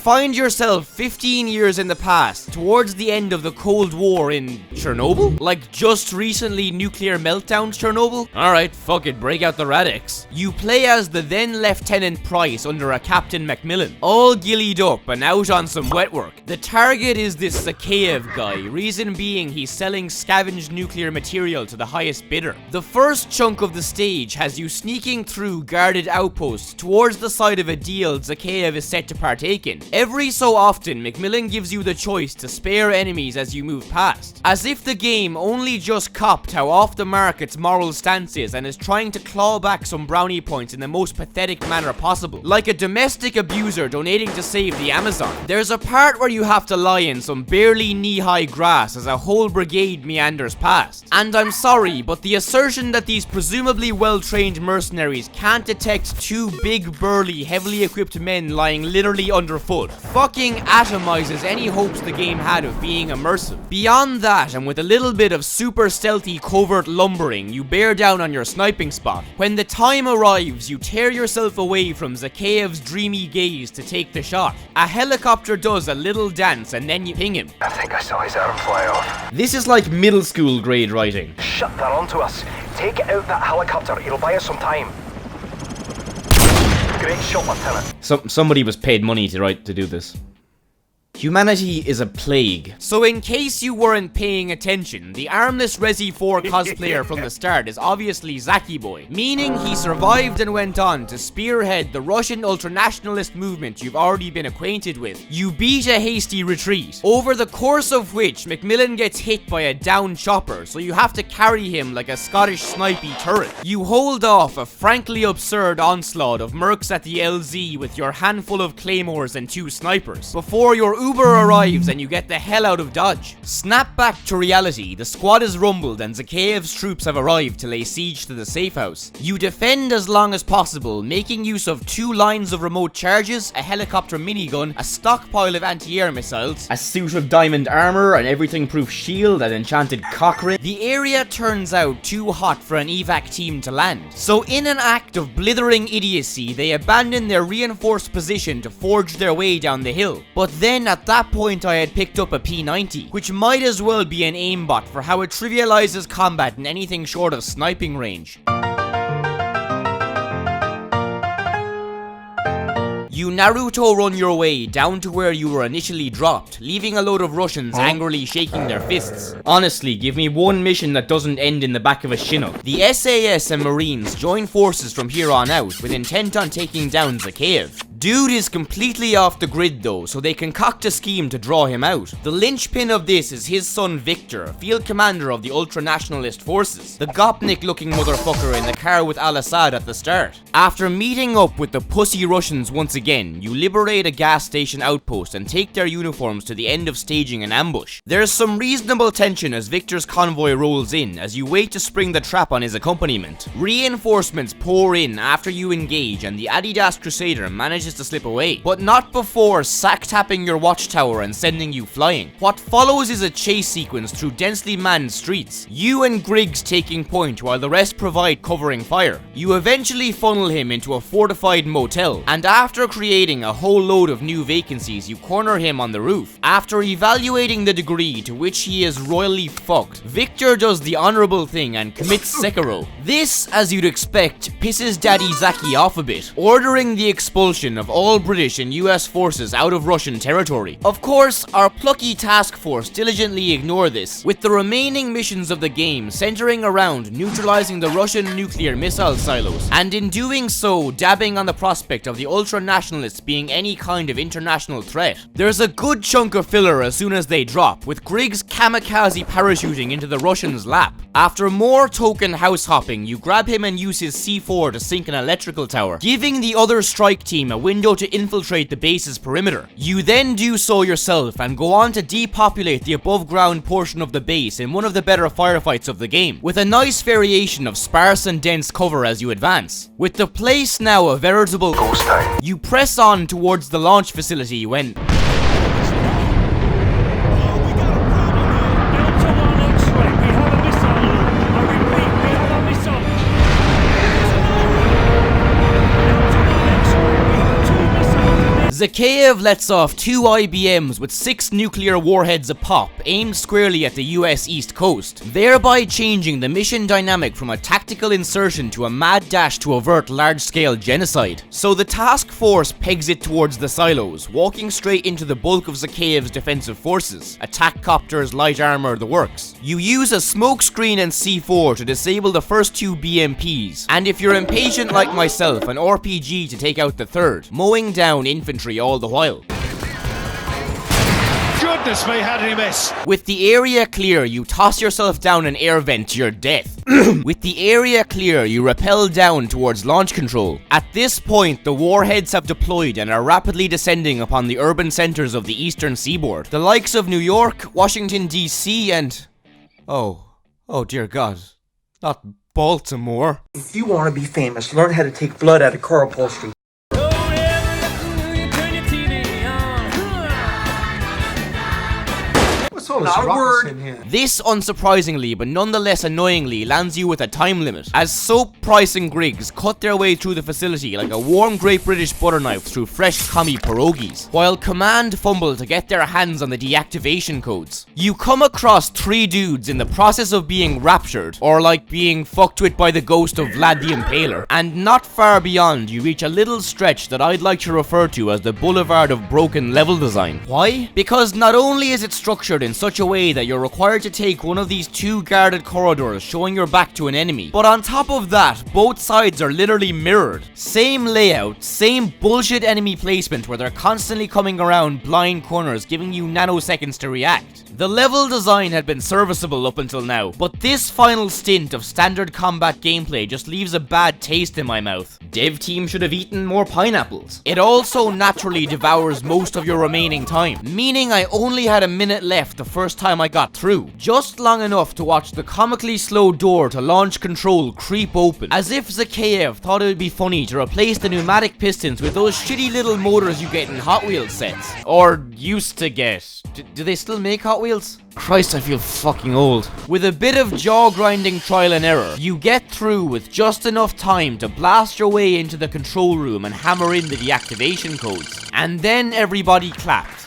find yourself 15 years in the past, towards the end of the Cold War in Chernobyl? Like just recently nuclear meltdown Chernobyl? Alright, fuck it, break out the Radics. You play as the then Lieutenant Price under a Captain Macmillan, all gillied up and out on some wet work. The target is this Zakhaev guy, reason being he's selling scavenged nuclear material to the highest bidder. The first chunk of the stage has you sneaking through guarded outposts towards the side of a deal Zakhaev is set to partake in. Every so often, Macmillan gives you the choice to spare enemies as you move past, as if the game only just copped how off the mark its moral stance is and is trying to claw back some brownie points in the most pathetic manner possible, like a domestic abuser donating to save the Amazon. There's a part where you have to lie in some barely knee-high grass as a whole brigade meanders past. And I'm sorry, but the assertion that these presumably well-trained mercenaries can't detect two big, burly, heavily equipped men lying literally underfoot fucking atomizes any hopes the game had of being immersive. Beyond that, and with a little bit of super stealthy covert lumbering, you bear down on your sniping spot. When the time arrives, you tear yourself away from Zakhaev's dreamy gaze to take the shot. A helicopter does a little dance and then you ping him. I think I saw his arm fly off. This is like middle school grade writing. Shut that onto us. Take it out that helicopter. It'll buy us some time. Great shot, Lieutenant. Somebody was paid money to do this. Humanity is a plague. So in case you weren't paying attention, the armless Resi 4 cosplayer from the start is obviously Zaki Boy, meaning he survived and went on to spearhead the Russian ultranationalist movement you've already been acquainted with. You beat a hasty retreat, over the course of which Macmillan gets hit by a down chopper, so you have to carry him like a Scottish snipey turret. You hold off a frankly absurd onslaught of mercs at the LZ with your handful of claymores and 2 snipers, before your Uber arrives and you get the hell out of Dodge. Snap back to reality, the squad is rumbled and Zakhaev's troops have arrived to lay siege to the safe house. You defend as long as possible, making use of 2 lines of remote charges, a helicopter minigun, a stockpile of anti-air missiles, a suit of diamond armor, an everything-proof shield, an enchanted cock ring. The area turns out too hot for an evac team to land, so in an act of blithering idiocy, they abandon their reinforced position to forge their way down the hill. But then at that point I had picked up a P90, which might as well be an aimbot for how it trivializes combat in anything short of sniping range. You Naruto run your way down to where you were initially dropped, leaving a load of Russians angrily shaking their fists. Honestly, give me one mission that doesn't end in the back of a Chinook. The SAS and Marines join forces from here on out, with intent on taking down Zakhaev. Dude is completely off the grid though, so they concoct a scheme to draw him out. The linchpin of this is his son Victor, field commander of the ultra-nationalist forces, the Gopnik-looking motherfucker in the car with Al-Assad at the start. After meeting up with the pussy Russians once again, you liberate a gas station outpost and take their uniforms to the end of staging an ambush. There's some reasonable tension as Victor's convoy rolls in, as you wait to spring the trap on his accompaniment. Reinforcements pour in after you engage and the Adidas Crusader manages to slip away, but not before sack-tapping your watchtower and sending you flying. What follows is a chase sequence through densely manned streets, you and Griggs taking point while the rest provide covering fire. You eventually funnel him into a fortified motel, and after creating a whole load of new vacancies, you corner him on the roof. After evaluating the degree to which he is royally fucked, Victor does the honorable thing and commits Sekiro. This, as you'd expect, pisses Daddy Zaki off a bit, ordering the expulsion of all British and US forces out of Russian territory. Of course, our plucky task force diligently ignore this, with the remaining missions of the game centering around neutralizing the Russian nuclear missile silos, and in doing so, dabbing on the prospect of the ultra-nationalists being any kind of international threat. There's a good chunk of filler as soon as they drop, with Griggs kamikaze parachuting into the Russian's lap. After more token house hopping, you grab him and use his C4 to sink an electrical tower, giving the other strike team a window to infiltrate the base's perimeter. You then do so yourself and go on to depopulate the above ground portion of the base in one of the better firefights of the game, with a nice variation of sparse and dense cover as you advance. With the place now a veritable ghost town, you press on towards the launch facility when Zakhaev lets off 2 IBMs with 6 nuclear warheads a pop, aimed squarely at the US East Coast, thereby changing the mission dynamic from a tactical insertion to a mad dash to avert large-scale genocide. So the task force pegs it towards the silos, walking straight into the bulk of Zakhaev's defensive forces, attack copters, light armor, the works. You use a smokescreen and C4 to disable the first 2 BMPs, and if you're impatient like myself, an RPG to take out the third, mowing down infantry all the while. Goodness me, how did he miss? With the area clear, you toss yourself down an air vent to your death. With the area clear, you rappel down towards launch control. At this point, the warheads have deployed and are rapidly descending upon the urban centers of the eastern seaboard. The likes of New York, Washington DC, and... oh dear God, not Baltimore. If you want to be famous, learn how to take blood out of car upholstery. Not a word. This, unsurprisingly but nonetheless annoyingly, lands you with a time limit, as Soap, Price and Griggs cut their way through the facility like a warm Great British butter knife through fresh commie pierogis, while Command fumble to get their hands on the deactivation codes. You come across 3 dudes in the process of being raptured, or like being fucked with by the ghost of Vlad the Impaler, and not far beyond you reach a little stretch that I'd like to refer to as the Boulevard of Broken Level Design. Why? Because not only is it structured in such a way that you're required to take one of these 2 guarded corridors showing your back to an enemy, but on top of that, both sides are literally mirrored. Same layout, same bullshit enemy placement where they're constantly coming around blind corners giving you nanoseconds to react. The level design had been serviceable up until now, but this final stint of standard combat gameplay just leaves a bad taste in my mouth. Dev team should have eaten more pineapples. It also naturally devours most of your remaining time, meaning I only had a minute left the first time I got through, just long enough to watch the comically slow door to launch control creep open, as if Zakhaev thought it would be funny to replace the pneumatic pistons with those shitty little motors you get in Hot Wheels sets. Or used to get. Do they still make Hot Wheels? Christ, I feel fucking old. With a bit of jaw-grinding trial and error, you get through with just enough time to blast your way into the control room and hammer in the deactivation codes. And then everybody clapped.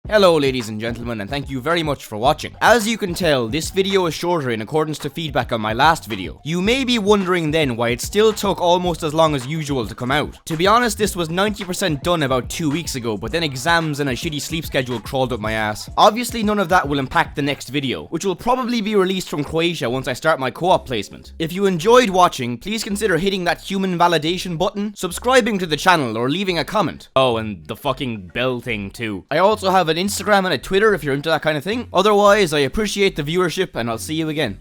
Hello ladies and gentlemen, and thank you very much for watching. As you can tell, this video is shorter in accordance to feedback on my last video. You may be wondering then why it still took almost as long as usual to come out. To be honest, this was 90% done about 2 weeks ago, but then exams and a shitty sleep schedule crawled up my ass. Obviously none of that will impact the next video, which will probably be released from Croatia once I start my co-op placement. If you enjoyed watching, please consider hitting that human validation button, subscribing to the channel, or leaving a comment. Oh, and the fucking bell thing too. I also have an Instagram and a Twitter if you're into that kind of thing. Otherwise, I appreciate the viewership and I'll see you again.